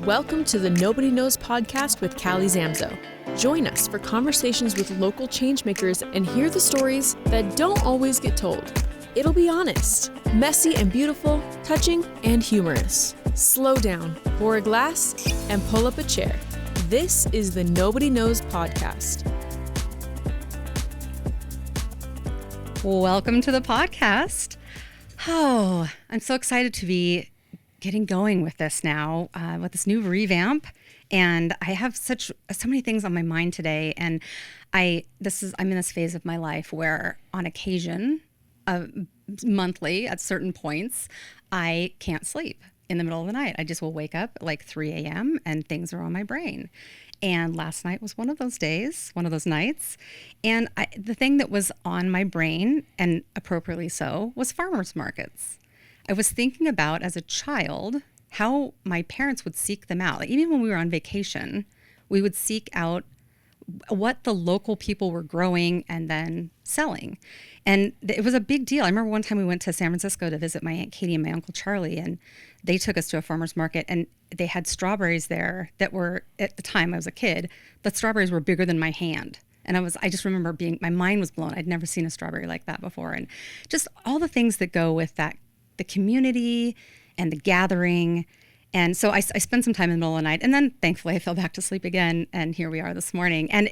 Welcome to the Nobody Knows podcast with Callie Zamzo. Join us for conversations with local changemakers and hear the stories that don't always get told. It'll be honest, messy and beautiful, touching and humorous. Slow down, pour a glass, and pull up a chair. This is the Nobody Knows podcast. Welcome to the podcast. Oh, I'm so excited to be getting going with this now, with this new revamp. And I have so many things on my mind today. And I'm in this phase of my life where on occasion, monthly at certain points, I can't sleep in the middle of the night. I just will wake up at like 3 a.m. and things are on my brain. And last night was one of those days, one of those nights. And the thing that was on my brain, and appropriately so, was farmers markets. I was thinking about, as a child, how my parents would seek them out. Like, even when we were on vacation, we would seek out what the local people were growing and then selling. And it was a big deal. I remember one time we went to San Francisco to visit my Aunt Katie and my Uncle Charlie, and they took us to a farmer's market, and they had strawberries there that were, at the time I was a kid, the strawberries were bigger than my hand. And I just remember my mind was blown. I'd never seen a strawberry like that before. And just all the things that go with that, the community and the gathering. And so I spent some time in the middle of the night, and then thankfully I fell back to sleep again. And here we are this morning. And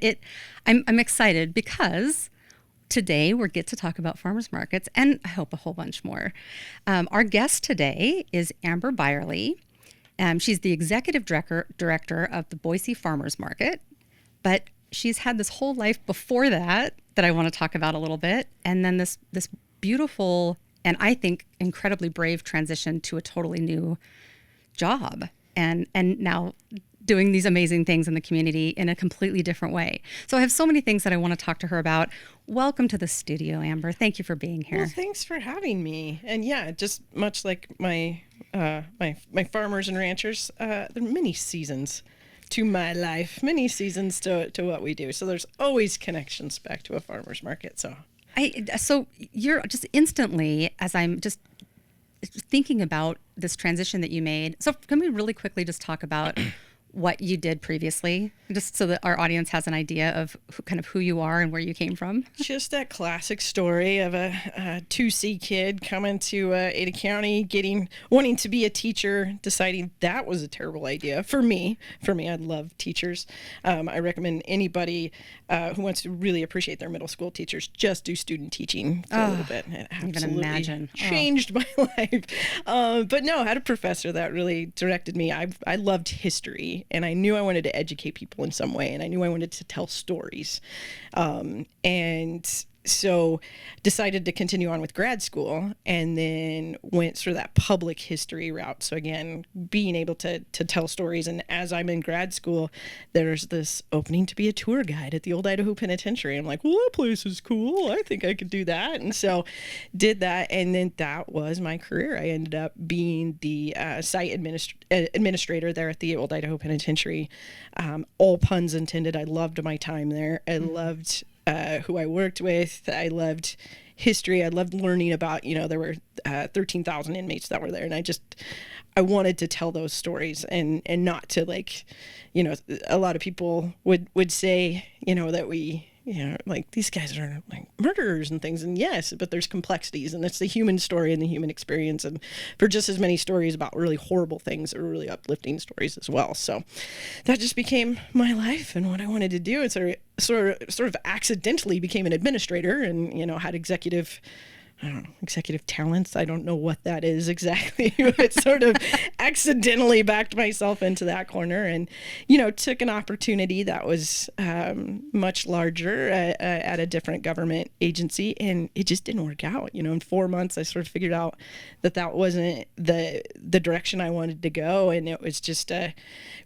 I'm excited because today we get to talk about farmers markets, and I hope a whole bunch more. Our guest today is Amber Beierle. She's the executive director of the Boise Farmers Market, but she's had this whole life before that I want to talk about a little bit. And then this beautiful, and I think incredibly brave transition to a totally new job, and now doing these amazing things in the community in a completely different way. So I have so many things that I want to talk to her about. Welcome to the studio, Amber. Thank you for being here. Well, thanks for having me. And yeah, just much like my farmers and ranchers, there are many seasons to my life, many seasons to what we do. So there's always connections back to a farmer's market. So you're just instantly, as I'm just thinking about this transition that you made. So can we really quickly just talk about what you did previously, just so that our audience has an idea of who you are and where you came from? Just that classic story of a 2C kid coming to Ada County, wanting to be a teacher, deciding that was a terrible idea for me. I love teachers. I recommend anybody who wants to really appreciate their middle school teachers, just do student teaching for a little bit. It absolutely changed my life. But no, I had a professor that really directed me. I loved history, and I knew I wanted to educate people in some way, and I knew I wanted to tell stories. And so decided to continue on with grad school, and then went through that public history route. So again, being able to tell stories. And as I'm in grad school, there's this opening to be a tour guide at the old Idaho Penitentiary. I'm like, well, that place is cool. I think I could do that. And so did that. And then that was my career. I ended up being the site administrator there at the old Idaho Penitentiary. All puns intended. I loved my time there. I loved who I worked with. I loved history. I loved learning about, there were 13,000 inmates that were there. And I wanted to tell those stories and not to a lot of people would say, that we, like these guys are like murderers and things. And yes, but there's complexities, and it's the human story and the human experience. And for just as many stories about really horrible things or really uplifting stories as well. So that just became my life and what I wanted to do. And sort of accidentally became an administrator, and, had executive talents. I don't know what that is exactly, but sort of accidentally backed myself into that corner, and, took an opportunity that was much larger at a different government agency, and it just didn't work out. In 4 months, I sort of figured out that wasn't the direction I wanted to go, and it was just a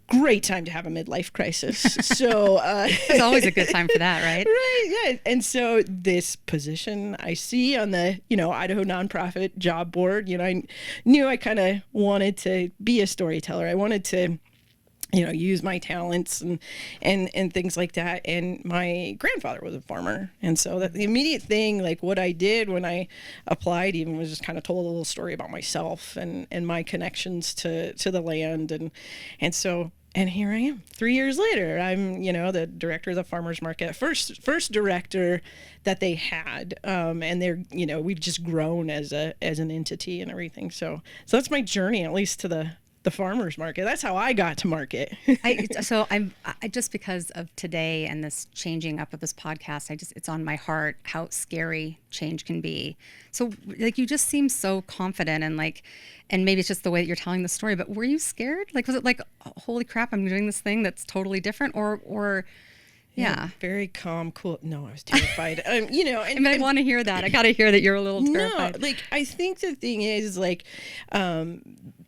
great time to have a midlife crisis. So it's always a good time for that, right? Right, yeah. And so this position I see on the Idaho nonprofit job board, I knew I kind of wanted to be a storyteller. I wanted to use my talents and things like that. And my grandfather was a farmer. And so that the immediate thing, like what I did when I applied even, was just kind of told a little story about myself and my connections to the land. And here I am 3 years later. I'm, the director of the farmers market, first director that they had. And they're, we've just grown as an entity and everything. So that's my journey, at least to the farmers market. That's how I got to market. I just because of today and this changing up of this podcast, it's on my heart how scary change can be. So like, you just seem so confident and maybe it's just the way that you're telling the story, but were you scared? Like, was it like, holy crap, I'm doing this thing that's totally different, or yeah. Very calm, cool. No, I was terrified. And I want to hear that. I got to hear that you're a little terrified. No, I think the thing is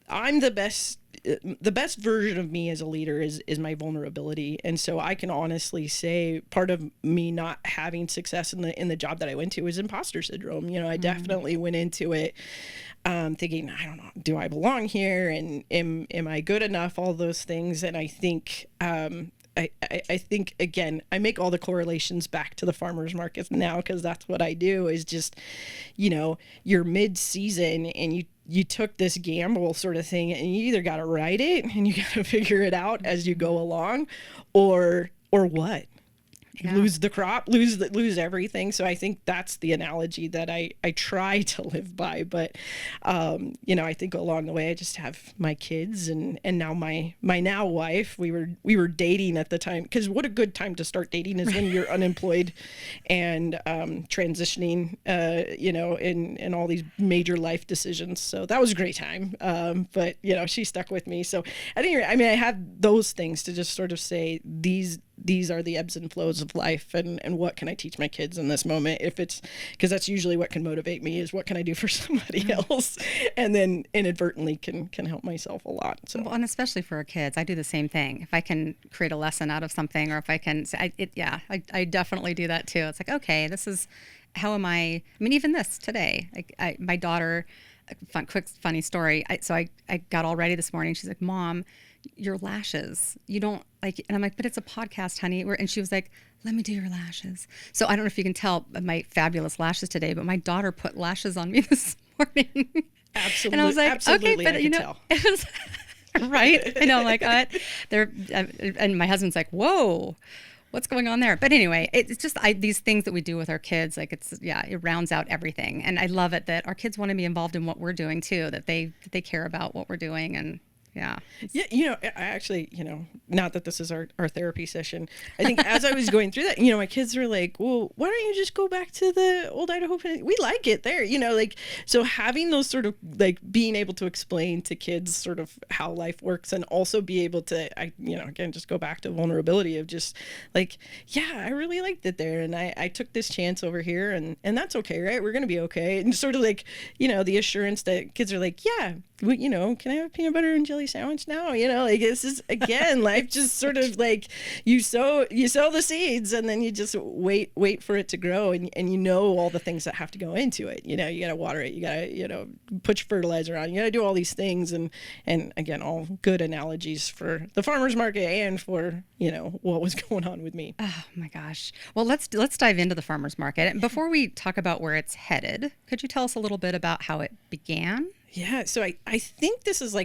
I'm the best version of me as a leader is my vulnerability. And so I can honestly say part of me not having success in the job that I went to was imposter syndrome. I definitely went into it thinking, I don't know, do I belong here? And am I good enough? All those things. And I think, I think, again, I make all the correlations back to the farmers markets now, because that's what I do, is just, you're mid-season and you took this gamble sort of thing, and you either got to ride it and you got to figure it out as you go along, or what? Yeah. Lose the crop, lose everything. So I think that's the analogy that I try to live by. But, I think along the way, I just have my kids and now my now wife. We were dating at the time, because what a good time to start dating is when you're unemployed and transitioning, in all these major life decisions. So that was a great time. But she stuck with me. So I had those things to just sort of say, these are the ebbs and flows of life, and what can I teach my kids in this moment? Because that's usually what can motivate me, is what can I do for somebody else, and then inadvertently can help myself a lot. So, well, and especially for our kids, I do the same thing. If I can create a lesson out of something, or if I can, I definitely do that too. It's like, okay, this is, how am I mean, even this today, my daughter, quick funny story. I got all ready this morning. She's like, Mom, your lashes, you don't like, and I'm like, but it's a podcast, honey. And she was like, let me do your lashes. So I don't know if you can tell my fabulous lashes today, but my daughter put lashes on me this morning. Absolutely. And I was like, absolutely, okay, but tell. It was right. I know, I'm like, and my husband's like, whoa, what's going on there? But anyway, it's just these things that we do with our kids, like it rounds out everything. And I love it that our kids want to be involved in what we're doing too, that they care about what we're doing. And yeah. Yeah. I actually, not that this is our therapy session, I think as I was going through that, my kids were like, well, why don't you just go back to the old Idaho? We like it there, so having those sort of being able to explain to kids sort of how life works, and also be able to, again, just go back to vulnerability of just I really liked it there. And I took this chance over here, and that's okay, right? We're going to be okay. And sort of the assurance that kids are like, yeah, can I have a peanut butter and jelly sandwich now? This is, again, life just sort of you sow the seeds, and then you just wait for it to grow, and all the things that have to go into it. You got to water it, you got to put your fertilizer on, you got to do all these things, and again, all good analogies for the farmers market and for what was going on with me. Oh my gosh. Well, let's dive into the farmers market. Before we talk about where it's headed, could you tell us a little bit about how it began? Yeah, so I think this is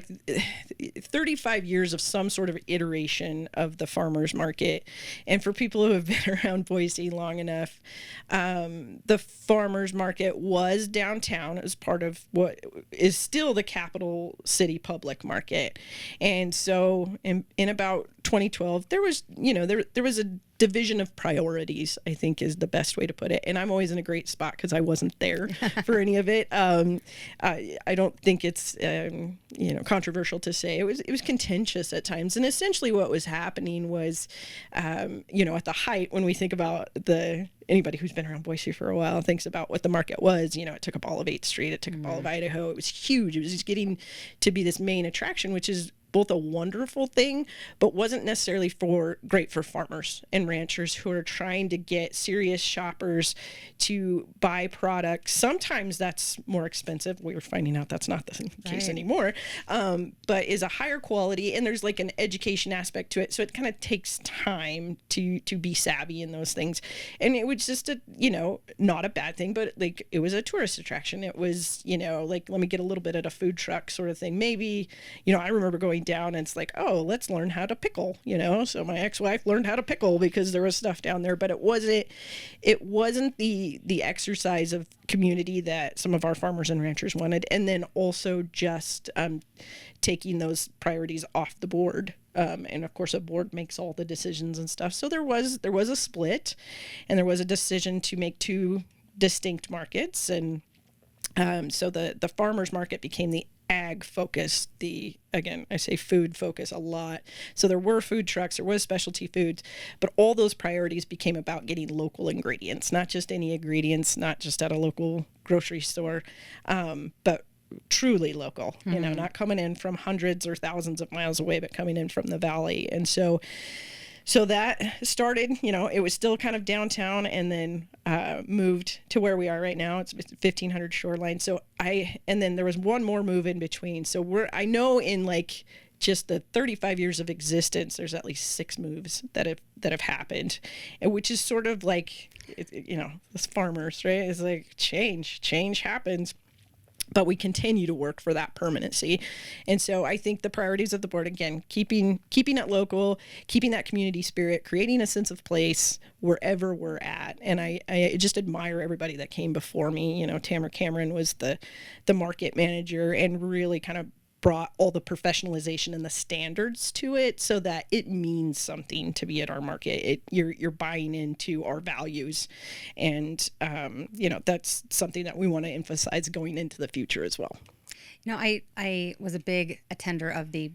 35 years of some sort of iteration of the farmers market. And for people who have been around Boise long enough, the farmers market was downtown as part of what is still the capital city public market. And so in about 2012, there was, there was a division of priorities, I think, is the best way to put it. And I'm always in a great spot because I wasn't there for any of it. I don't think it's controversial to say it was contentious at times. And essentially what was happening was, at the height, when we think about anybody who's been around Boise for a while thinks about what the market was, it took up all of 8th Street, it took up all of Idaho. It was huge. It was just getting to be this main attraction, which is both a wonderful thing, but wasn't necessarily great for farmers and ranchers who are trying to get serious shoppers to buy products. Sometimes that's more expensive. We were finding out that's not the case anymore, but is a higher quality, and there's like an education aspect to it. So it kind of takes time to be savvy in those things. And it was just not a bad thing, but like it was a tourist attraction. It was, like, let me get a little bit at a food truck sort of thing. Maybe, I remember going down and it's like, oh, let's learn how to pickle, so my ex-wife learned how to pickle because there was stuff down there, but it wasn't the exercise of community that some of our farmers and ranchers wanted. And then also just taking those priorities off the board. And of course a board makes all the decisions and stuff. So there was a split, and there was a decision to make two distinct markets. And so the farmers market became the ag focus, again, I say food focus a lot. So there were food trucks, there was specialty foods, but all those priorities became about getting local ingredients, not just any ingredients, not just at a local grocery store, but truly local, not coming in from hundreds or thousands of miles away, but coming in from the valley. And so that started, it was still kind of downtown, and then moved to where we are right now. It's 1500 Shoreline. And then there was one more move in between. So I know in like just the 35 years of existence, there's at least 6 moves that have happened, and which is sort of like, this farmers, right? It's like change happens. But we continue to work for that permanency. And so I think the priorities of the board, again, keeping it local, keeping that community spirit, creating a sense of place wherever we're at. And I just admire everybody that came before me. Tamara Cameron was the market manager, and really kind of brought all the professionalization and the standards to it so that it means something to be at our market. You're buying into our values, and that's something that we want to emphasize going into the future as well. I was a big attender of the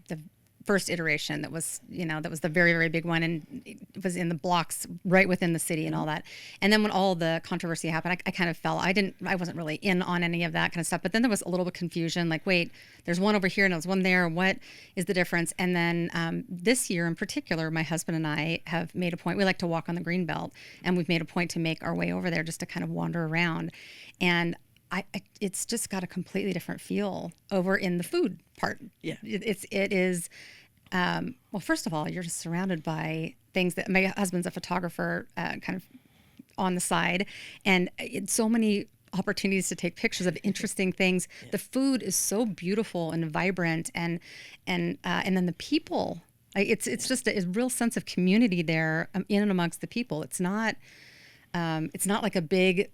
first iteration that was the very, very big one, and it was in the blocks right within the city and all that. And then when all the controversy happened, I kind of fell. I wasn't really in on any of that kind of stuff, but then there was a little bit of confusion, like, wait, there's one over here and there's one there. What is the difference? And then this year in particular, my husband and I have made a point. We like to walk on the green belt, and we've made a point to make our way over there just to kind of wander around. And it's just got a completely different feel over in the food part. Yeah, it is. Well, first of all, you're just surrounded by things that my husband's a photographer, kind of on the side, and it's so many opportunities to take pictures of interesting things. Yeah. The food is so beautiful and vibrant, and then the people. It's just a real sense of community there in and amongst the people. It's not like a big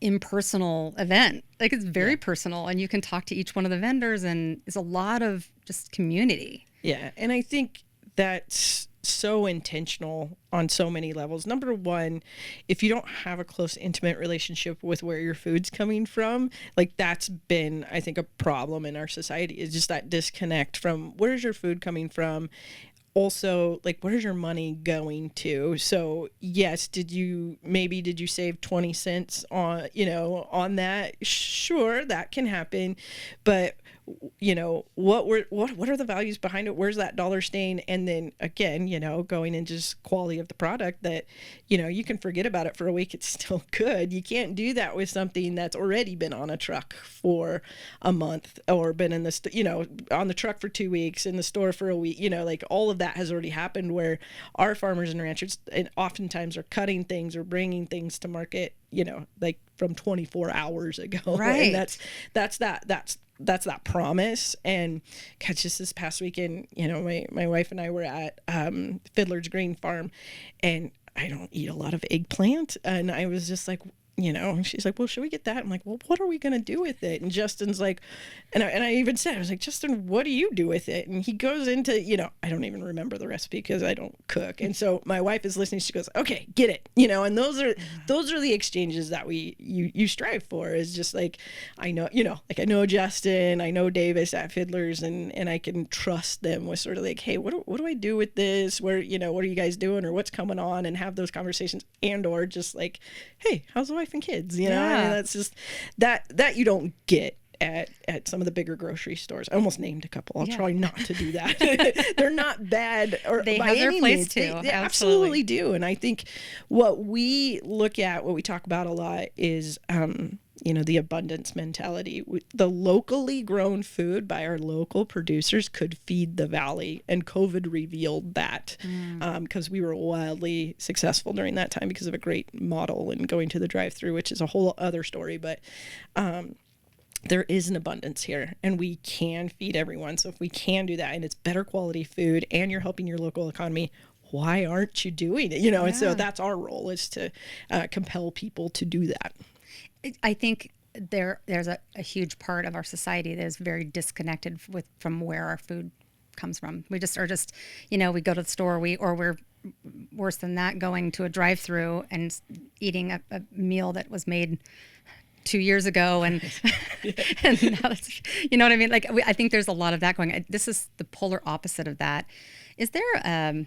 impersonal event. Like, it's very personal, and you can talk to each one of the vendors, and it's a lot of just community. Yeah, and I think that's so intentional on so many levels. Number one, if you don't have a close, intimate relationship with where your food's coming from, like, that's been, I think, a problem in our society, is just that disconnect from where's your food coming from. Also, like, where's your money going to? So yes, did you save 20 cents on that? Sure, that can happen. But what are the values behind it? Where's that dollar staying? And then again, going into just quality of the product, that, you can forget about it for a week. It's still good. You can't do that with something that's already been on a truck for a month, or been in on the truck for 2 weeks, in the store for a week, like, all of that has already happened, where our farmers and ranchers and oftentimes are cutting things or bringing things to market, like from 24 hours ago. Right. And that's that promise. And God, just this past weekend, my wife and I were at Fiddler's Green Farm, and I don't eat a lot of eggplant, and I was just like, she's like, well, should we get that? I'm like, well, what are we going to do with it? And Justin's like, and I even said, I was like, Justin, what do you do with it? And he goes into, I don't even remember the recipe because I don't cook. And so my wife is listening. She goes, okay, get it. And those are the exchanges that you strive for, is just like, I know, I know Justin, I know Davis at Fiddlers, and I can trust them with sort of like, hey, what do I do with this? Where, what are you guys doing, or what's coming on, and have those conversations, and, or just like, hey, how's the wife and kids? I mean, that's just that you don't get at some of the bigger grocery stores. I almost named a couple. I'll try not to do that. They're not bad, or They by have their any place means. too. They absolutely do. And I think what we look at, what we talk about a lot is, the abundance mentality. The locally grown food by our local producers could feed the valley, and COVID revealed that because we were wildly successful during that time because of a great model and going to the drive-through, which is a whole other story. But there is an abundance here, and we can feed everyone. So if we can do that, and it's better quality food, and you're helping your local economy, why aren't you doing it? And so that's our role, is to compel people to do that. I think there's a huge part of our society that is very disconnected from where our food comes from. We just are we go to the store, we're worse than that, going to a drive-through and eating a meal that was made 2 years ago, and and now it's, you know what I mean? Like, I think there's a lot of that going on. This is the polar opposite of that. Is there I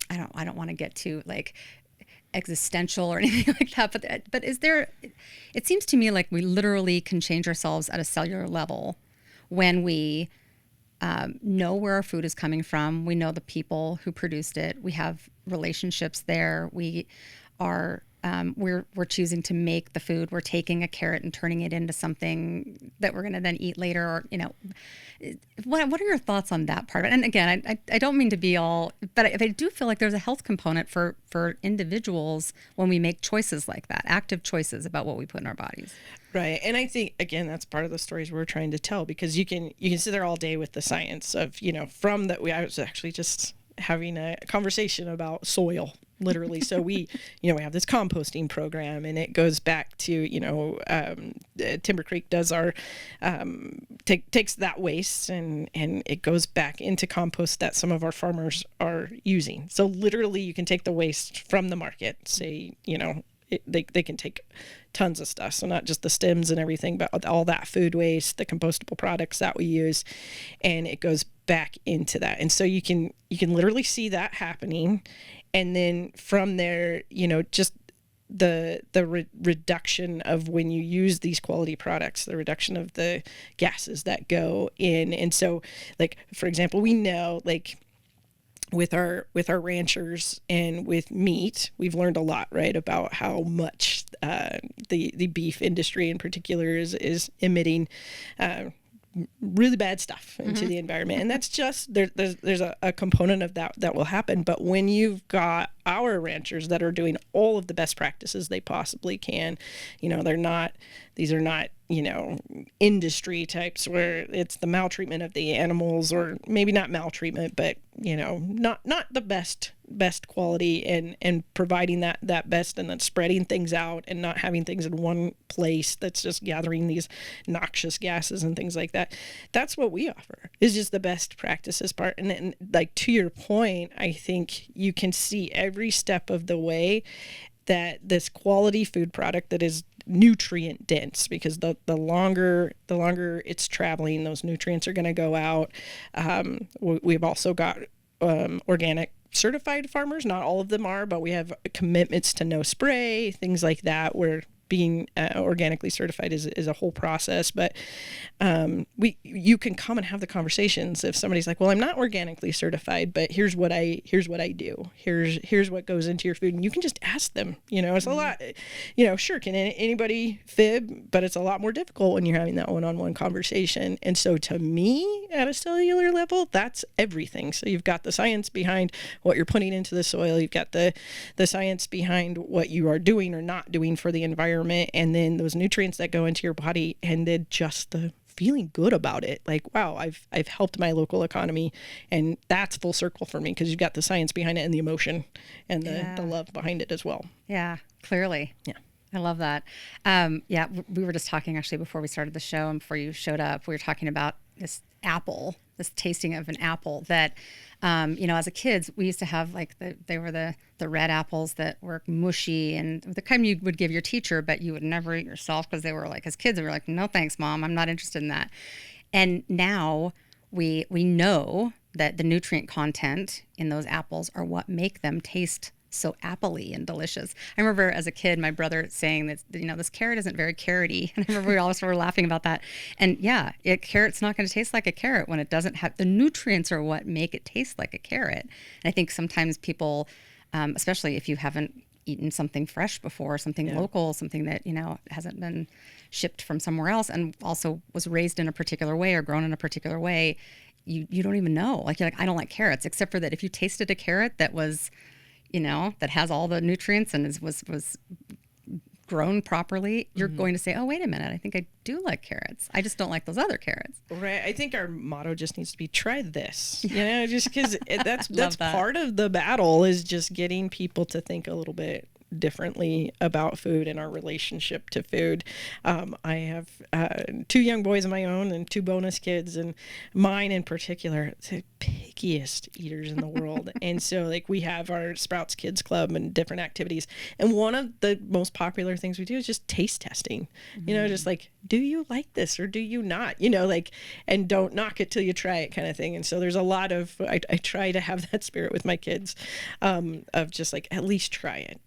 don't want to get too like existential or anything like that, but is there, it seems to me like we literally can change ourselves at a cellular level when we know where our food is coming from. We know the people who produced it. We have relationships there. We are we're choosing to make the food. We're taking a carrot and turning it into something that we're going to then eat later. Or what are your thoughts on that part of it? And again, I don't mean to be all, but I do feel like there's a health component for individuals when we make choices like that, active choices about what we put in our bodies. Right. And I think, again, that's part of the stories we're trying to tell, because you can sit there all day with the science of, from that. I was actually just having a conversation about soil, literally. So we have this composting program, and it goes back to, Timber Creek does our, takes that waste and it goes back into compost that some of our farmers are using. So literally you can take the waste from the market, say, they can take tons of stuff. So not just the stems and everything, but all that food waste, the compostable products that we use, and it goes back into that. And so you can literally see that happening. And then from there, just the reduction of, when you use these quality products, the reduction of the gases that go in. And so, like, for example, we know, like, with our ranchers and with meat, we've learned a lot, right, about how much the beef industry in particular is emitting really bad stuff into the environment. And that's just, there's a component of that will happen. But when you've got our ranchers that are doing all of the best practices they possibly can, these are not industry types where it's the maltreatment of the animals, or maybe not maltreatment, but not the best quality, and providing that best, and then spreading things out and not having things in one place that's just gathering these noxious gases and things like that. That's what we offer, is just the best practices part. And like, to your point, I think you can see every step of the way that this quality food product that is nutrient dense, because the longer it's traveling, those nutrients are going to go out. We've also got organic certified farmers. Not all of them are, but we have commitments to no spray, things like that, where being organically certified is a whole process. But you can come and have the conversations. If somebody's like, well, I'm not organically certified, but here's what I do. Here's what goes into your food. And you can just ask them, it's a lot, sure. Can anybody fib? But it's a lot more difficult when you're having that one-on-one conversation. And so to me, at a cellular level, that's everything. So you've got the science behind what you're putting into the soil. You've got the science behind what you are doing or not doing for the environment, and then those nutrients that go into your body, and then just the feeling good about it. Like, wow, I've helped my local economy, and that's full circle for me, because you've got the science behind it and the emotion and the love behind it as well. Yeah, clearly. Yeah. I love that. We were just talking actually before we started the show, and before you showed up, we were talking about this tasting of an apple that, as a kids, we used to have, like, they were the red apples that were mushy, and the kind you would give your teacher, but you would never eat yourself, because they were like, as kids, we were like, no thanks, Mom, I'm not interested in that. And now we know that the nutrient content in those apples are what make them taste so appley and delicious. I remember as a kid, my brother saying that, this carrot isn't very carroty. And I remember we always were laughing about that. And yeah, carrot's not going to taste like a carrot when it doesn't have the nutrients are what make it taste like a carrot. And I think sometimes people, especially if you haven't eaten something fresh before, something local, something that, hasn't been shipped from somewhere else and also was raised in a particular way or grown in a particular way, you don't even know. Like, you're like, I don't like carrots, except for that if you tasted a carrot that was, that has all the nutrients and was grown properly, you're going to say, oh, wait a minute, I think I do like carrots. I just don't like those other carrots. Right. I think our motto just needs to be try this, just because that's part of the battle is just getting people to think a little bit differently about food and our relationship to food. I have 2 young boys of my own and 2 bonus kids, and mine in particular, the pickiest eaters in the world. And so like we have our Sprouts Kids Club and different activities. And one of the most popular things we do is just taste testing, just like, do you like this or do you not, and don't knock it till you try it kind of thing. And so there's a lot of, I try to have that spirit with my kids, of just like, at least try it,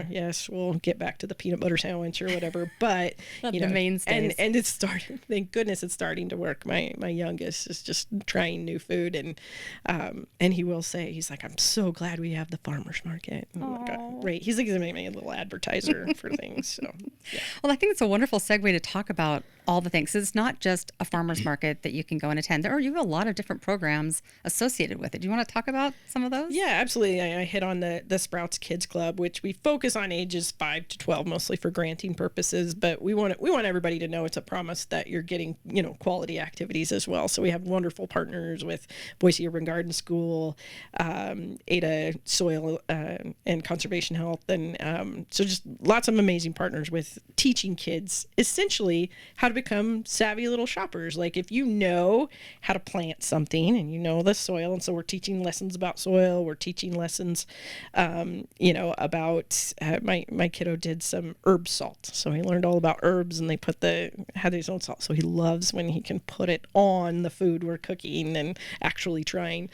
Yes, we'll get back to the peanut butter sandwich or whatever, but the mainstays. And it's starting, thank goodness it's starting to work. My youngest is just trying new food, and he will say, he's like, I'm so glad we have the farmers market. Oh my God, great. He's like, he's making me a little advertiser for things. So yeah. Well, I think it's a wonderful segue to talk about all the things. It's not just a farmer's market that you can go and attend. You have a lot of different programs associated with it. Do you want to talk about some of those? Yeah, absolutely. I hit on the Sprouts Kids Club, which we focus on ages 5 to 12, mostly for granting purposes. But we want everybody to know it's a promise that you're getting, quality activities as well. So we have wonderful partners with Boise Urban Garden School, Ada Soil and Conservation Health, and so just lots of amazing partners with teaching kids essentially how to become savvy little shoppers. Like if you know how to plant something and you know the soil, and so we're teaching lessons about soil, we're teaching lessons, about my kiddo did some herb salt, so he learned all about herbs, and they had his own salt, so he loves when he can put it on the food we're cooking and actually trying,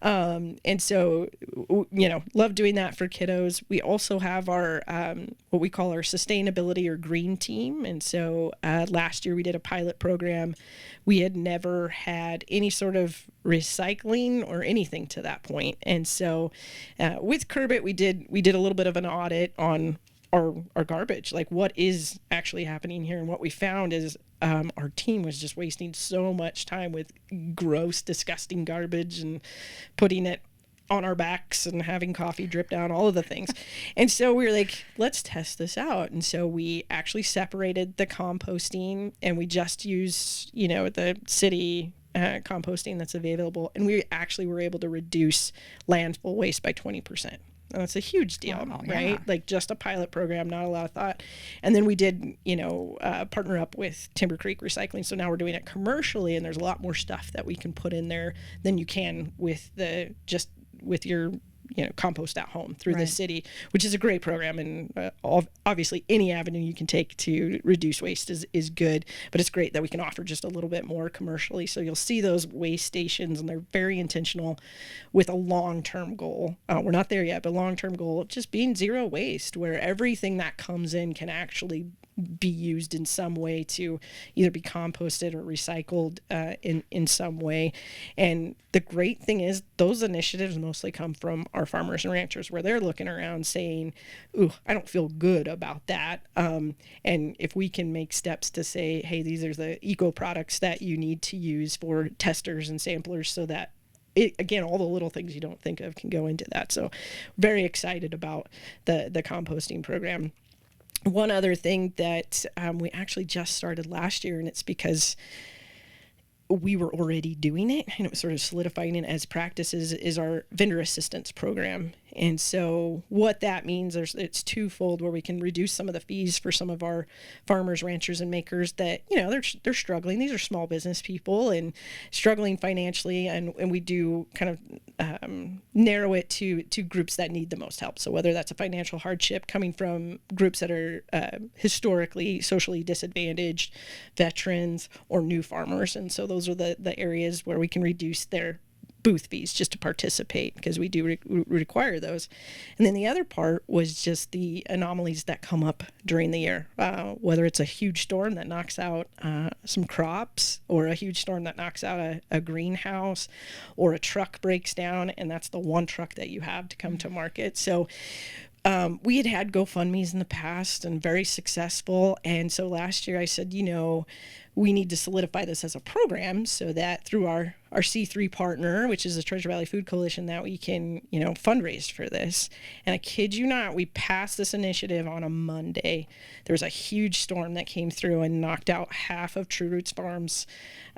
and so love doing that for kiddos. We also have our what we call our sustainability or green team, and so last year we did a pilot program. We had never had any sort of recycling or anything to that point, and so with Curbit we did a little bit of an audit on our garbage, like what is actually happening here. And what we found is our team was just wasting so much time with gross, disgusting garbage and putting it on our backs and having coffee drip down, all of the things. And so we were like, let's test this out. And so we actually separated the composting, and we just used, the city composting that's available. And we actually were able to reduce landfill waste by 20%. That's a huge deal, right? Yeah. Like just a pilot program, not a lot of thought. And then we did, partner up with Timber Creek Recycling. So now we're doing it commercially, and there's a lot more stuff that we can put in there than you can with with your compost at home through the city, which is a great program. And obviously any avenue you can take to reduce waste is good, but it's great that we can offer just a little bit more commercially. So you'll see those waste stations, and they're very intentional with a long-term goal. We're not there yet, but long-term goal of just being zero waste, where everything that comes in can actually be used in some way to either be composted or recycled in some way. And the great thing is those initiatives mostly come from our farmers and ranchers, where they're looking around saying, ooh, I don't feel good about that. And if we can make steps to say, hey, these are the eco products that you need to use for testers and samplers, so that again, all the little things you don't think of can go into that. So very excited about the composting program. One other thing that we actually just started last year, and it's because we were already doing it and it was sort of solidifying it as practices, is our vendor assistance program. And so what that means is it's twofold, where we can reduce some of the fees for some of our farmers, ranchers, and makers that, they're struggling. These are small business people and struggling financially. And we do kind of narrow it to groups that need the most help. So whether that's a financial hardship coming from groups that are historically socially disadvantaged, veterans, or new farmers. And so those are the areas where we can reduce their booth fees just to participate, because we do require those. And then the other part was just the anomalies that come up during the year, whether it's a huge storm that knocks out some crops, or a huge storm that knocks out a greenhouse, or a truck breaks down, and that's the one truck that you have to come to market. So we had GoFundMes in the past and very successful. And so last year I said, we need to solidify this as a program, so that through our C3 partner, which is the Treasure Valley Food Coalition, that we can, fundraise for this. And I kid you not, we passed this initiative on a Monday. There was a huge storm that came through and knocked out half of True Roots Farms.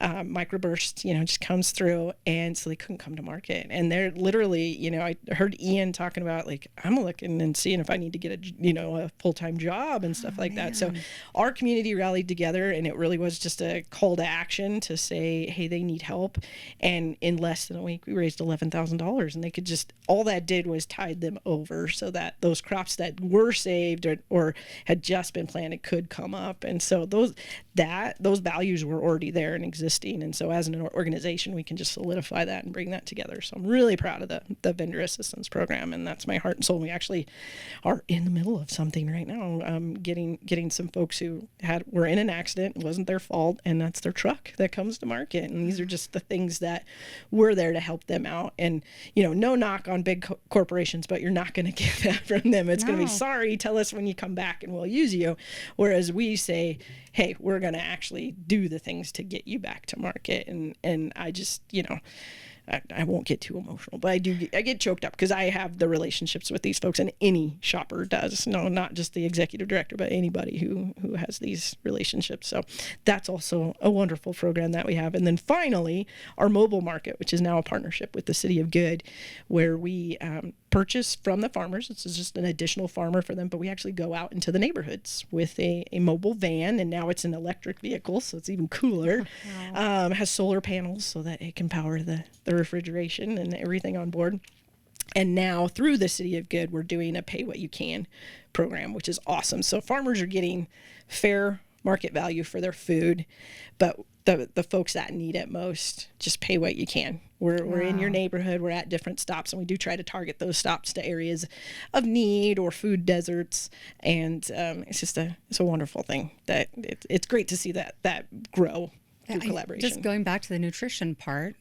Microburst, just comes through, and so they couldn't come to market. And they're literally, I heard Ian talking about, like, I'm looking and seeing if I need to get a full-time job and stuff like that. So our community rallied together, and it really was just a call to action to say, hey, they need help. And in less than a week, we raised $11,000, and they could all that did was tide them over so that those crops that were saved or had just been planted could come up. And so those values were already there and existing. And so as an organization, we can just solidify that and bring that together. So I'm really proud of the vendor assistance program, and that's my heart and soul. We actually are in the middle of something right now, getting some folks who were in an accident. It wasn't their fault, and that's their truck that comes to market. And these are just the things that we're there to help them out. And no knock on big corporations, but you're not going to get that from them. It's going to be, sorry, tell us when you come back and we'll use you. Whereas we say, hey, we're going to actually do the things to get you back to market. And I just, I won't get too emotional, but I get choked up, because I have the relationships with these folks, and any shopper does. No, not just the executive director, but anybody who has these relationships. So that's also a wonderful program that we have. And then finally, our mobile market, which is now a partnership with the City of Good, where we purchase from the farmers. This is just an additional farmer for them, but we actually go out into the neighborhoods with a mobile van, and now it's an electric vehicle, so it's even cooler. Wow. Has solar panels so that it can power the refrigeration and everything on board. And now through the City of Good, we're doing a pay what you can program, which is awesome. So farmers are getting fair market value for their food, but the folks that need it most, just pay what you can. We're in your neighborhood, we're at different stops, and we do try to target those stops to areas of need or food deserts. And it's a wonderful thing that it's great to see that grow through collaboration. Just going back to the nutrition part,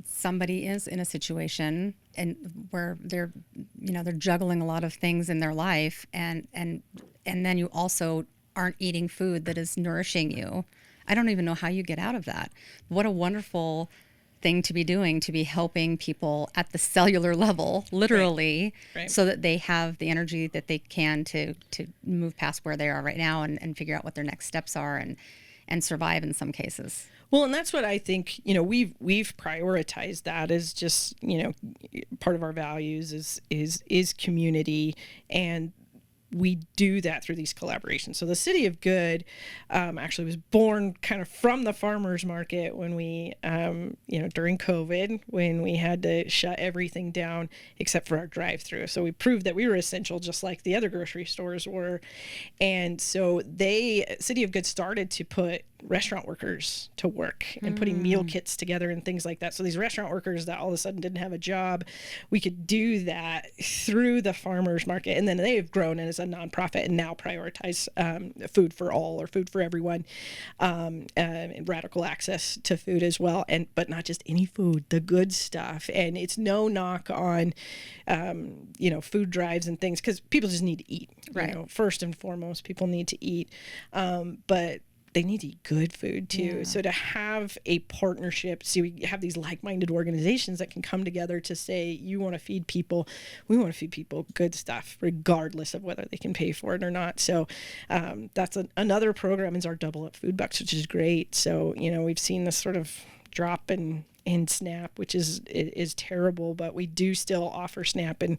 somebody is in a situation and where they're juggling a lot of things in their life, and then you also aren't eating food that is nourishing you. I don't even know how you get out of that. What a wonderful thing to be doing, to be helping people at the cellular level, literally, right. So that they have the energy that they can to move past where they are right now and figure out what their next steps are and survive in some cases. Well, and that's what I think, we've prioritized that as just, part of our values is community, and we do that through these collaborations. So the City of Good actually was born kind of from the farmers market when we, during COVID, when we had to shut everything down except for our drive-through. So we proved that we were essential, just like the other grocery stores were. And so City of Good started to put restaurant workers to work and putting meal kits together and things like that. So these restaurant workers that all of a sudden didn't have a job, we could do that through the farmers market. And then they've grown as a nonprofit and now prioritize food for all, or food for everyone, and radical access to food as well. But not just any food, the good stuff. And it's no knock on, food drives and things, because people just need to eat. Right. First and foremost, people need to eat. But they need to eat good food too. Yeah. So to have a partnership, we have these like-minded organizations that can come together to say, you want to feed people, we want to feed people good stuff, regardless of whether they can pay for it or not. So that's another program is our Double Up Food Bucks, which is great. So, we've seen this sort of drop in SNAP, which is terrible, but we do still offer SNAP, and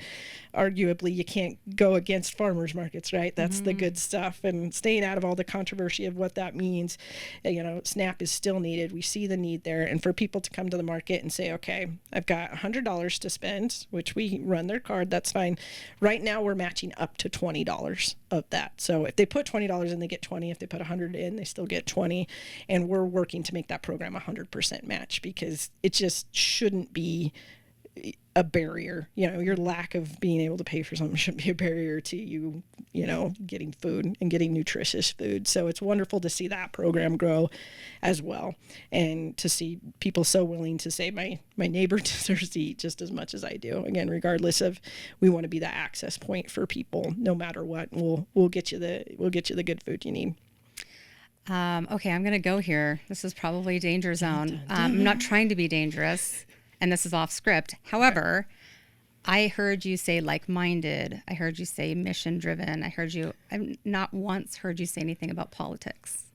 arguably you can't go against farmers markets, right? That's the good stuff, and staying out of all the controversy of what that means. SNAP is still needed. We see the need there, and for people to come to the market and say, okay, I've got $100 to spend, which we run their card, that's fine. Right now we're matching up to $20 of that. So if they put $20 in, they get 20. If they put 100 in, they still get 20. And we're working to make that program 100% match, because it just shouldn't be a barrier. Your lack of being able to pay for something shouldn't be a barrier to you, getting food and getting nutritious food. So it's wonderful to see that program grow as well, and to see people so willing to say my neighbor deserves to eat just as much as I do. Again, regardless of, we want to be that access point for people no matter what. We'll get you the good food you need. Okay, I'm going to go here. This is probably a danger zone. I'm not trying to be dangerous, and this is off script. However, I heard you say like-minded. I heard you say mission-driven. I've not once heard you say anything about politics.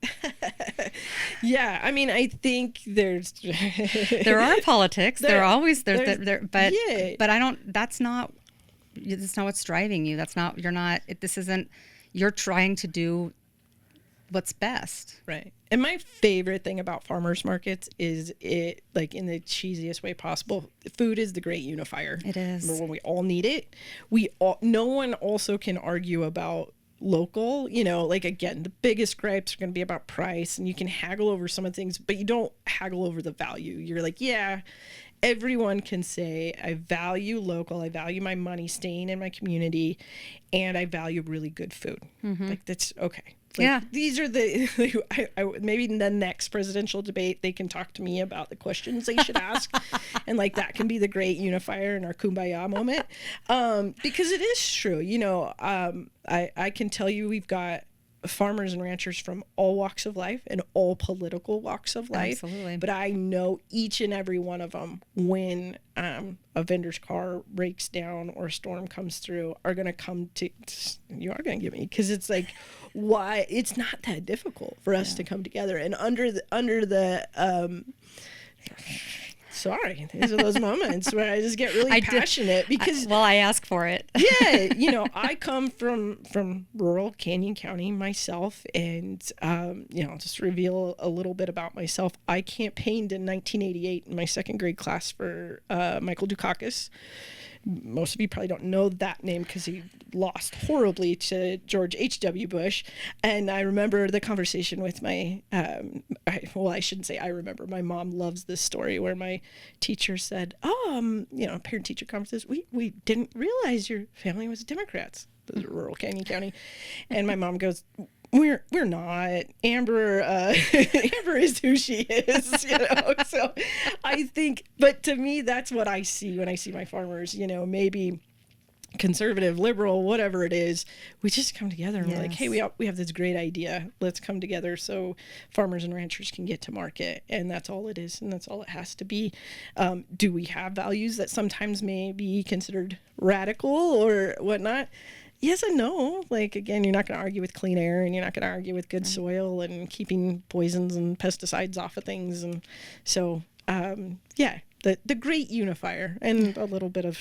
Yeah, I mean, I think there are politics. There always, but I don't, that's not what's driving you. You're trying to do what's best. Right. And my favorite thing about farmers markets is it, like, in the cheesiest way possible, food is the great unifier. It is. When we all need it, no one also can argue about local, like, again, the biggest gripes are going to be about price, and you can haggle over some of the things, but you don't haggle over the value. You're like, yeah, everyone can say, I value local, I value my money staying in my community, and I value really good food. Mm-hmm. Like, that's okay. Like, yeah. These are maybe in the next presidential debate, they can talk to me about the questions they should ask. And like, that can be the great unifier in our kumbaya moment. Because it is true. I can tell you, we've got farmers and ranchers from all walks of life and all political walks of life. Absolutely. But I know each and every one of them, when a vendor's car breaks down or a storm comes through, are going to come to, you are going to give me, because it's like, why it's not that difficult for us to come together. And under the sorry, these are those moments where I just get really passionate because I ask for it. Yeah, I come from rural Canyon County myself, and just reveal a little bit about myself. I campaigned in 1988 in my second grade class for Michael Dukakis. Most of you probably don't know that name because he lost horribly to George H.W. Bush. And I remember the conversation with my, I shouldn't say I remember. My mom loves this story where my teacher said, parent-teacher conferences, we didn't realize your family was Democrats. Those are rural Canyon County. And my mom goes, We're not. Amber is who she is, So I think, but to me, that's what I see when I see my farmers, maybe conservative, liberal, whatever it is. We just come together and we're like, hey, we have this great idea. Let's come together so farmers and ranchers can get to market. And that's all it is. And that's all it has to be. Do we have values that sometimes may be considered radical or whatnot? Yes and no. Like, again, you're not going to argue with clean air, and you're not going to argue with good soil and keeping poisons and pesticides off of things. And so, the great unifier, and a little bit of,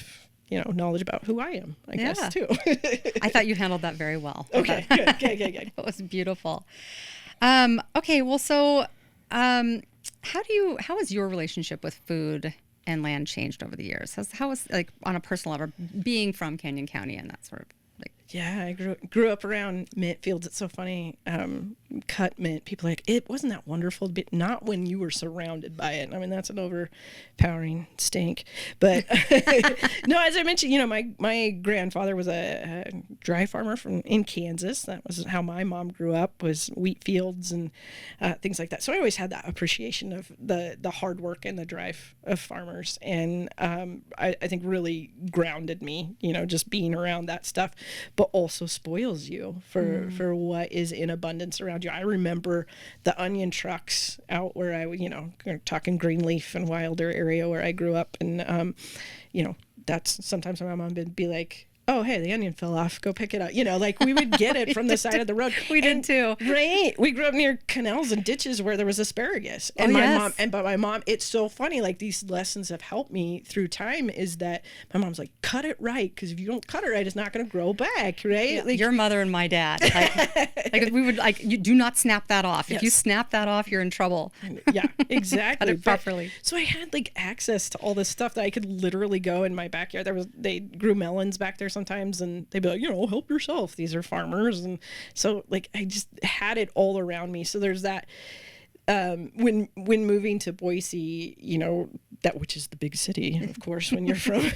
knowledge about who I am, I guess, too. I thought you handled that very well. Okay, good. That was beautiful. Okay, well, so how has your relationship with food and land changed over the years? How was, like, on a personal level, being from Canyon County and that sort of, like? Yeah, I grew up around mint fields. It's so funny. Cut mint. People are like, it wasn't that wonderful, but not when you were surrounded by it. I mean, that's an overpowering stink. But no, as I mentioned, my grandfather was a dry farmer in Kansas. That was how my mom grew up, was wheat fields and things like that. So I always had that appreciation of the hard work and the drive of farmers, and I think really grounded me. Just being around that stuff. But also spoils you for what is in abundance around you. I remember the onion trucks out where I, talking Greenleaf and Wilder area where I grew up. And, that's sometimes my mom would be like, oh, hey, the onion fell off. Go pick it up. Like, we would get it from the side of the road. We did too. Right. We grew up near canals and ditches where there was asparagus. And my mom, it's so funny. Like, these lessons have helped me through time, is that my mom's like, cut it right. Because if you don't cut it right, it's not going to grow back. Right. Yeah, like, your mother and my dad. Like we would, like, you do not snap that off. If you snap that off, you're in trouble. Yeah, exactly. Cut it properly. So I had, like, access to all this stuff that I could literally go in my backyard. They grew melons back there sometimes, and they'd be like, help yourself. These are farmers. And so, like, I just had it all around me. So there's that when moving to Boise, you know, that, which is the big city, of course, when you're from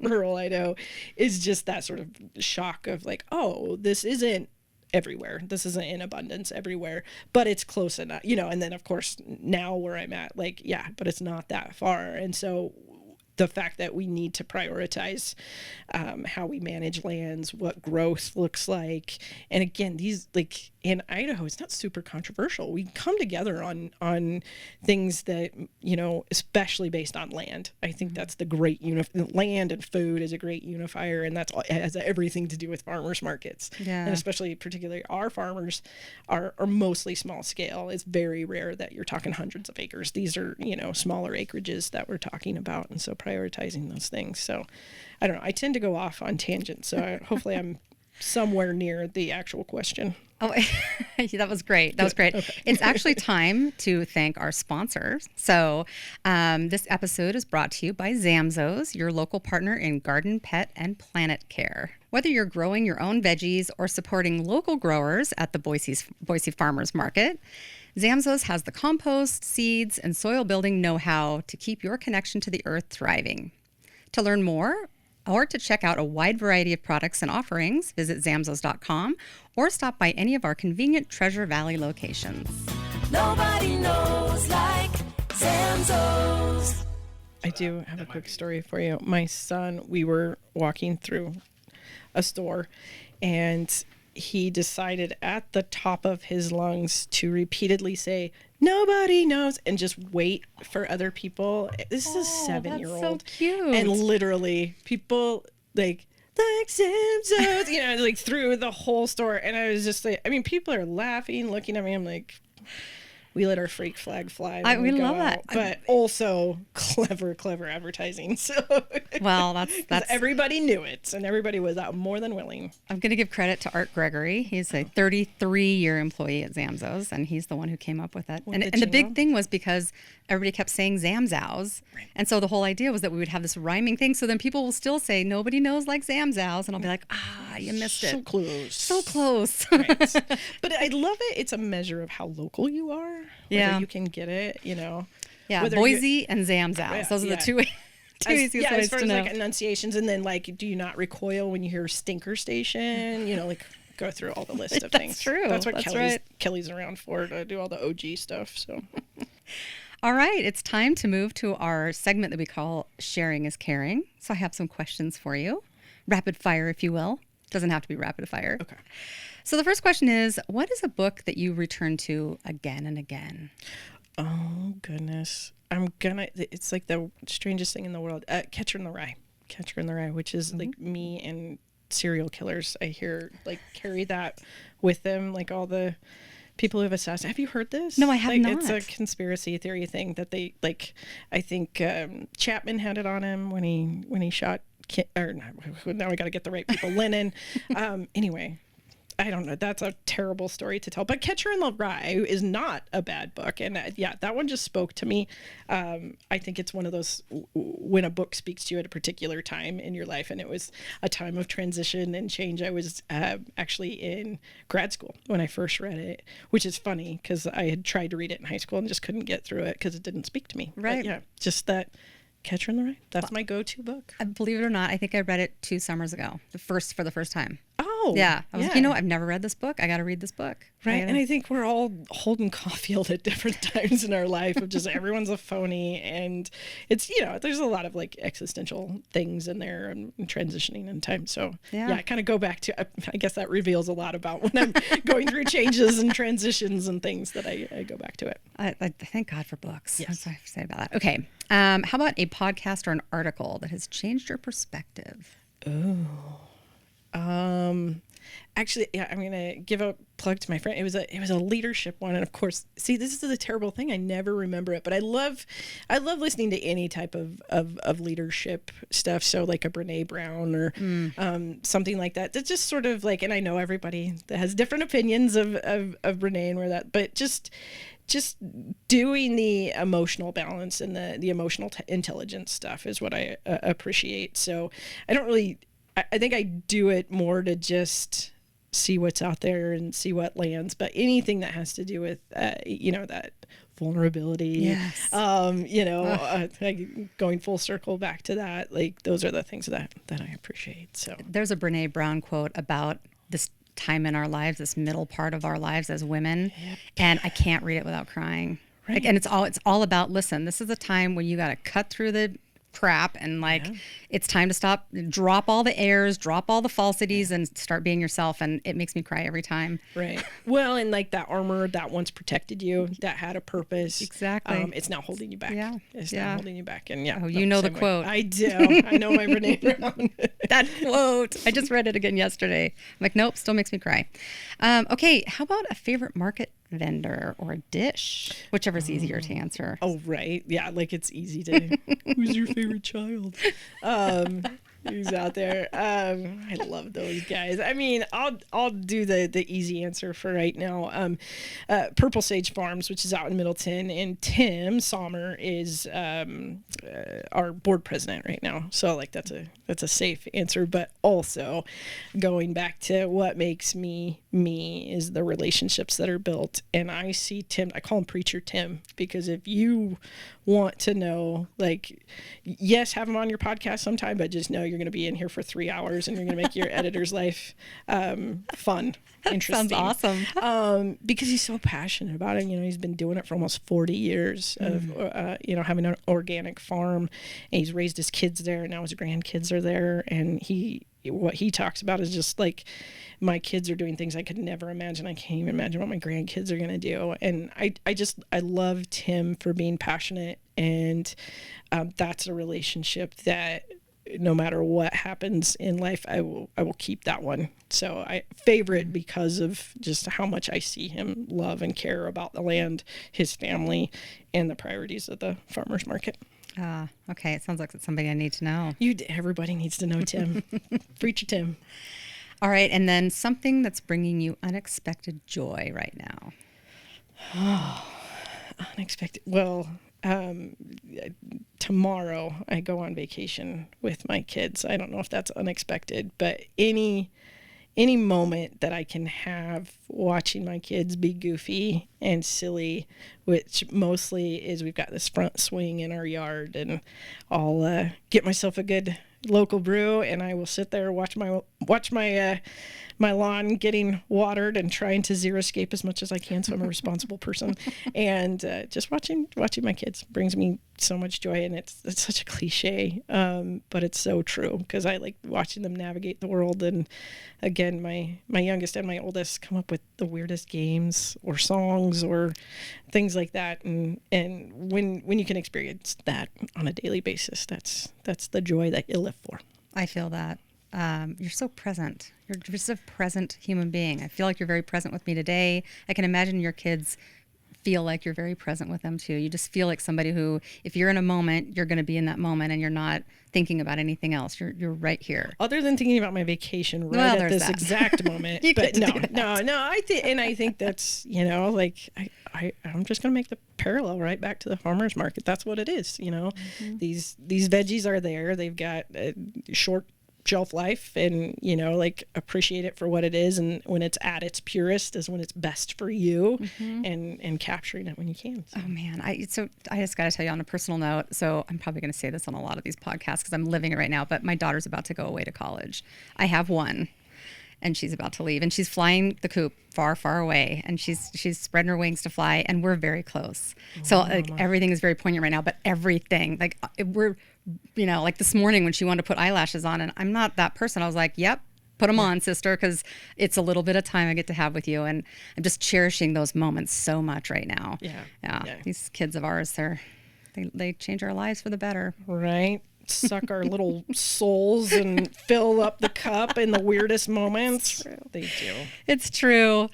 rural Idaho, is just that sort of shock of like, oh, this isn't everywhere. This isn't in abundance everywhere, but it's close enough, you know. And then of course now where I'm at, like, yeah, but it's not that far. And so the fact that we need to prioritize how we manage lands, what growth looks like. And again, these, like in Idaho, it's not super controversial. We come together on things that, you know, especially based on land. I think that's the great land and food is a great unifier, and that's it has everything to do with farmers markets. Yeah. And especially particularly our farmers are mostly small scale. It's very rare that you're talking hundreds of acres. These are, you know, smaller acreages that we're talking about, and so prioritizing those things. So I don't know, I tend to go off on tangents, so hopefully I'm somewhere near the actual question. Oh, that was great. That was great. Okay. It's actually time to thank our sponsors. So this episode is brought to you by Zamzows, your local partner in garden, pet, and planet care. Whether you're growing your own veggies or supporting local growers at the Boise Farmers Market, Zamzows has the compost, seeds, and soil building know-how to keep your connection to the earth thriving. To learn more or to check out a wide variety of products and offerings, visit zamzows.com or stop by any of our convenient Treasure Valley locations. Nobody knows like Zamzows. I do have a quick story for you. My son, we were walking through a store, and he decided at the top of his lungs to repeatedly say, "Nobody knows," and just wait for other people. This is a 7-year-old. That's so cute. And literally people like Zamzows, you know, like through the whole store. And I was just like, I mean, people are laughing, looking at me. I'm like, we let our freak flag fly. We go love out. that. But also clever advertising. So well, that's everybody knew it, and everybody was out more than willing. I'm going to give credit to Art Gregory. He's a 33-year employee at Zamzows, and he's the one who came up with it. And the big thing was because everybody kept saying Zamzows. Right. And so the whole idea was that we would have this rhyming thing. So then people will still say, "Nobody knows like Zamzows." And I'll be like, you missed it. So close. So close. Right. But I love it. It's a measure of how local you are. Yeah. You can get it, you know. Yeah, Boise and Zamzows. Those are the two easiest ways as far to as know. like enunciations. And then like, do you not recoil when you hear stinker station? You know, like go through all the list of things. That's true. That's what right. Kelly's around for, to do all the OG stuff. So all right, it's time to move to our segment that we call Sharing is Caring. So I have some questions for you. Rapid fire, if you will. Doesn't have to be rapid fire. okay. So the first question is, what is a book that you return to again and again? Oh, goodness. It's like the strangest thing in the world. Catcher in the Rye. Catcher in the Rye, which is like me and serial killers. I hear like carry that with them, like all the people who have assassinated. Have you heard this? No, I have not. It's a conspiracy theory thing that they like. I think Chapman had it on him when he shot. Now I got to get the right people. Lennon. Anyway. I don't know. That's a terrible story to tell. But Catcher in the Rye is not a bad book. And that one just spoke to me. I think it's one of those when a book speaks to you at a particular time in your life. And it was a time of transition and change. I was actually in grad school when I first read it, which is funny because I had tried to read it in high school and just couldn't get through it because it didn't speak to me. Right. But yeah, just that Catcher in the Rye. That's my go-to book. Believe it or not, I think I read it 2 summers ago, for the first time. Oh, yeah. I was like, I've never read this book. I got to read this book. Right. And I think we're all Holden Caulfield at different times in our life of just everyone's a phony. And it's, you know, there's a lot of like existential things in there and transitioning in time. So I kind of go back to, I guess that reveals a lot about when I'm going through changes and transitions and things that I go back to it. I thank God for books. Yes. That's what I have to say about that. Okay. How about a podcast or an article that has changed your perspective? Actually, I'm gonna give a plug to my friend. It was a leadership one, and of course, see, this is a terrible thing. I never remember it, but I love listening to any type of leadership stuff. So like a Brene Brown or something like that. That's just sort of like, and I know everybody that has different opinions of Brene and where that, but just doing the emotional balance and the emotional intelligence stuff is what I appreciate. So I don't really. I think I do it more to just see what's out there and see what lands. But anything that has to do with, that vulnerability, Yes. like going full circle back to that, like those are the things that I appreciate. So There's a Brene Brown quote about this time in our lives, this middle part of our lives as women, and I can't read it without crying. Right. Like, and it's all about, listen, this is a time when you got to cut through the crap and it's time to stop, drop all the airs, drop all the falsities and start being yourself. And it makes me cry every time. Right. Well, and like that armor that once protected you, that had a purpose. Exactly. It's now holding you back. Yeah. It's now holding you back. And Oh, you know the same way. quote. I do. I know my Brene Brown. That quote. I just read it again yesterday. I'm like, nope, still makes me cry. Okay. How about a favorite market vendor or a dish? Whichever's easier to answer. Oh, right. Yeah. Like it's easy to, who's your favorite child? Who's out there? I love those guys. I mean, I'll do the easy answer for right now. Purple Sage Farms, which is out in Middleton, and Tim Sommer is our board president right now. So like that's a safe answer. But also going back to what makes me is the relationships that are built. And I see Tim. I call him Preacher Tim because if you want to know, like, yes, have him on your podcast sometime, but just know you're going to be in here for 3 hours and you're going to make your editor's life fun, interesting. Sounds awesome. Because he's so passionate about it. You know, he's been doing it for almost 40 years of, having an organic farm, and he's raised his kids there. And now his grandkids are there. And what he talks about is just like, my kids are doing things I could never imagine. I can't even imagine what my grandkids are going to do. And I love Tim for being passionate. And that's a relationship that no matter what happens in life, I will keep that one. So I favorite because of just how much I see him love and care about the land, his family, and the priorities of the farmers market. Okay. It sounds like it's somebody I need to know. Everybody needs to know Tim. Preacher Tim. All right. And then something that's bringing you unexpected joy right now. Oh, unexpected. Well, tomorrow I go on vacation with my kids. I don't know if that's unexpected, but any moment that I can have watching my kids be goofy and silly, which mostly is we've got this front swing in our yard, and I'll get myself a good local brew and I will sit there watch my lawn getting watered and trying to zero escape as much as I can, so I'm a responsible person. And just watching my kids brings me so much joy, and it's such a cliche, but it's so true because I like watching them navigate the world. And again, my youngest and my oldest come up with the weirdest games or songs or things like that, and when you can experience that on a daily basis, that's the joy that you live for. I feel that. You're so present. You're just a present human being. I feel like you're very present with me today. I can imagine your kids feel like you're very present with them too. You just feel like somebody who, if you're in a moment, you're going to be in that moment and you're not thinking about anything else. You're right here. Other than thinking about my vacation at this exact moment. But no, I think that's, like I'm just going to make the parallel right back to the farmers market. That's what it is. Mm-hmm. These veggies are there. They've got a short shelf life, and appreciate it for what it is, and when it's at its purest is when it's best for you. Mm-hmm. and capturing it when you can. So. Oh man, I just got to tell you on a personal note, so I'm probably going to say this on a lot of these podcasts because I'm living it right now, but my daughter's about to go away to college. I have one, and she's about to leave, and she's flying the coop far, far away, and she's spreading her wings to fly, and we're very close. So everything is very poignant right now, but everything, we're, like this morning when she wanted to put eyelashes on, and I'm not that person. I was like, yep, put them on, sister, because it's a little bit of time I get to have with you, and I'm just cherishing those moments so much right now. Yeah. These kids of ours, they change our lives for the better. Right. Suck our little souls and fill up the cup in the weirdest moments. They do. It's true.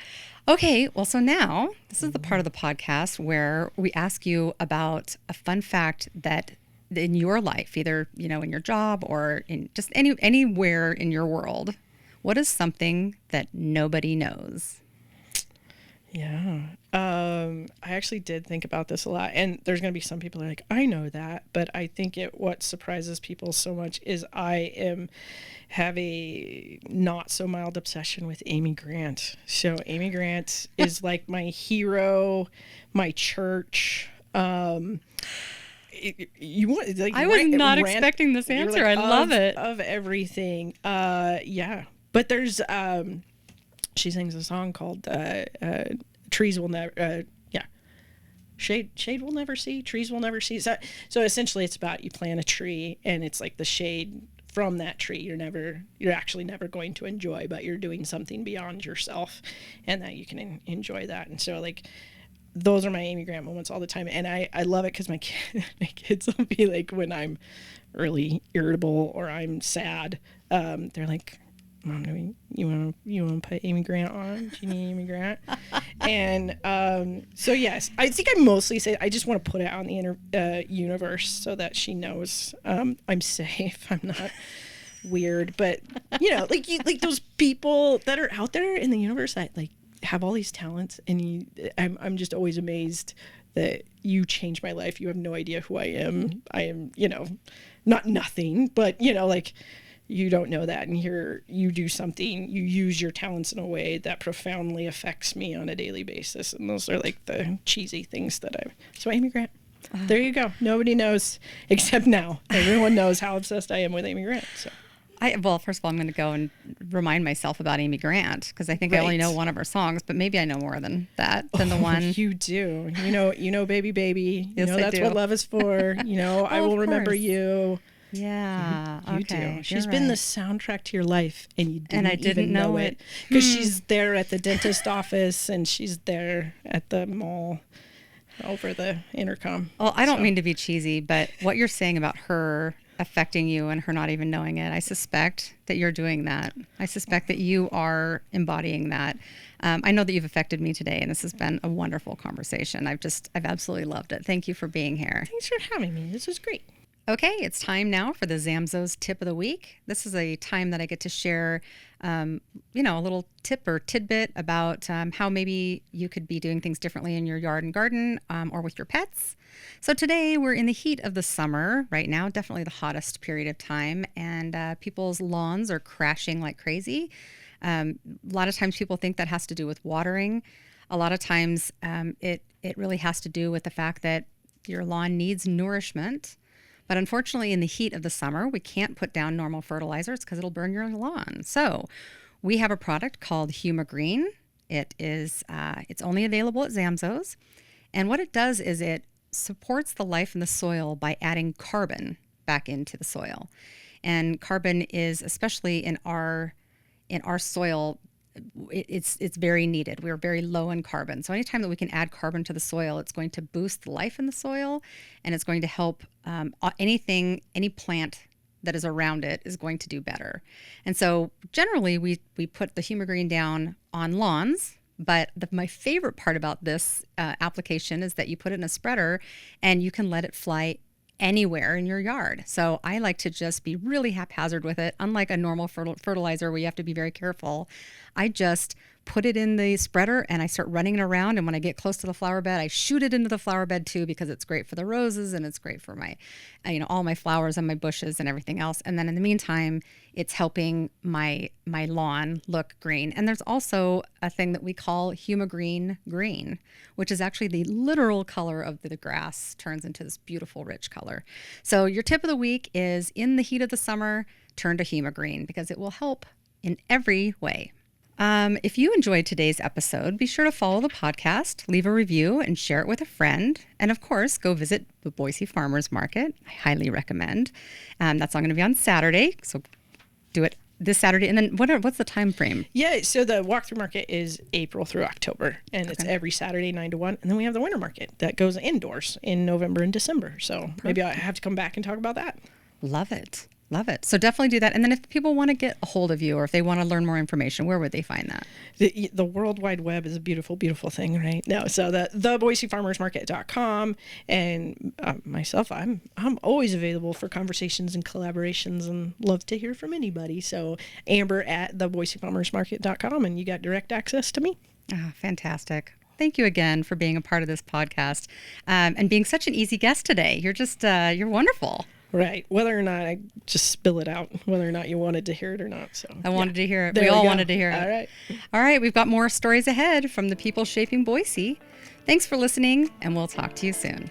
Okay, well, so now this is the part of the podcast where we ask you about a fun fact that in your life, either, in your job or in just anywhere in your world, what is something that nobody knows? Yeah. I actually did think about this a lot, and there's going to be some people that are like, I know that, but I think what surprises people so much is have a not so mild obsession with Amy Grant. So Amy Grant is like my hero, my church. You want like I was not expecting this answer. I love it. Of everything. Yeah. But there's she sings a song called Trees Will Never Shade will never see, trees will never see. So essentially it's about you plant a tree and it's like the shade from that tree you're actually never going to enjoy, but you're doing something beyond yourself and that you can enjoy that. And so like those are my Amy Grant moments all the time. And I love it because my kids will be like, when I'm really irritable or I'm sad, they're like, Mom, you want to put Amy Grant on? Do you need Amy Grant? And so yes, I think I mostly say I just want to put it out in the universe so that she knows I'm safe. I'm not weird, but like those people that are out there in the universe that like have all these talents, and I'm just always amazed that you changed my life. You have no idea who I am. I am, not nothing, but like. You don't know that, and here you do something, you use your talents in a way that profoundly affects me on a daily basis, and those are like the cheesy things so Amy Grant, there you go. Nobody knows except now. Everyone knows how obsessed I am with Amy Grant. So Well, first of all, I'm going to go and remind myself about Amy Grant, because I think I only know one of her songs, but maybe I know more than the one. You do. You know, baby. Yes, That's what love is for. I will remember you. Yeah, you do. She's been the soundtrack to your life, and you didn't, I didn't even know it because she's there at the dentist office, and she's there at the mall over the intercom. Well, I don't mean to be cheesy, but what you're saying about her affecting you and her not even knowing it, I suspect that you're doing that. I suspect that you are embodying that. I know that you've affected me today, and this has been a wonderful conversation. I've absolutely loved it. Thank you for being here. Thanks for having me. This was great. Okay, it's time now for the Zamzows Tip of the Week. This is a time that I get to share, a little tip or tidbit about how maybe you could be doing things differently in your yard and garden or with your pets. So today we're in the heat of the summer right now, definitely the hottest period of time, and people's lawns are crashing like crazy. A lot of times people think that has to do with watering. A lot of times it really has to do with the fact that your lawn needs nourishment. But unfortunately, in the heat of the summer, we can't put down normal fertilizers because it'll burn your lawn. So we have a product called HumaGreen. It's only available at Zamzows. And what it does is it supports the life in the soil by adding carbon back into the soil. And carbon is, especially in our soil, it's very needed. We're very low in carbon. So anytime that we can add carbon to the soil, it's going to boost the life in the soil, and it's going to help any plant that is around it is going to do better. And so generally we put the HumaGreen down on lawns, but my favorite part about this application is that you put it in a spreader and you can let it fly anywhere in your yard. So I like to just be really haphazard with it. Unlike a normal fertilizer where you have to be very careful, I just put it in the spreader and I start running it around. And when I get close to the flower bed, I shoot it into the flower bed too, because it's great for the roses and it's great for my, all my flowers and my bushes and everything else. And then in the meantime, it's helping my lawn look green. And there's also a thing that we call HumaGreen green, which is actually the literal color of the grass turns into this beautiful, rich color. So your tip of the week is, in the heat of the summer, turn to HumaGreen because it will help in every way. If you enjoyed today's episode, be sure to follow the podcast, leave a review, and share it with a friend. And of course, go visit the Boise Farmers Market. I highly recommend. That's all going to be on Saturday, so do it this Saturday. And then what's the time frame? Yeah, so the walkthrough market is April through October, and it's every Saturday 9 to 1. And then we have the winter market that goes indoors in November and December. So maybe I have to come back and talk about that. Love it. Love it. So definitely do that. And then if people want to get a hold of you, or if they want to learn more information, where would they find that? The World Wide Web is a beautiful, beautiful thing, right? No, so the BoiseFarmersMarket.com, and myself, I'm always available for conversations and collaborations, and love to hear from anybody. So Amber at TheBoiseFarmersMarket.com, and you got direct access to me. Oh, fantastic. thank you again for being a part of this podcast and being such an easy guest today. You're just, you're wonderful. Right. Whether or not I just spill it out, whether or not you wanted to hear it or not. So I wanted to hear it. There We all go. wanted to hear it. All right. All right. We've got more stories ahead from the people shaping Boise. Thanks for listening, and we'll talk to you soon.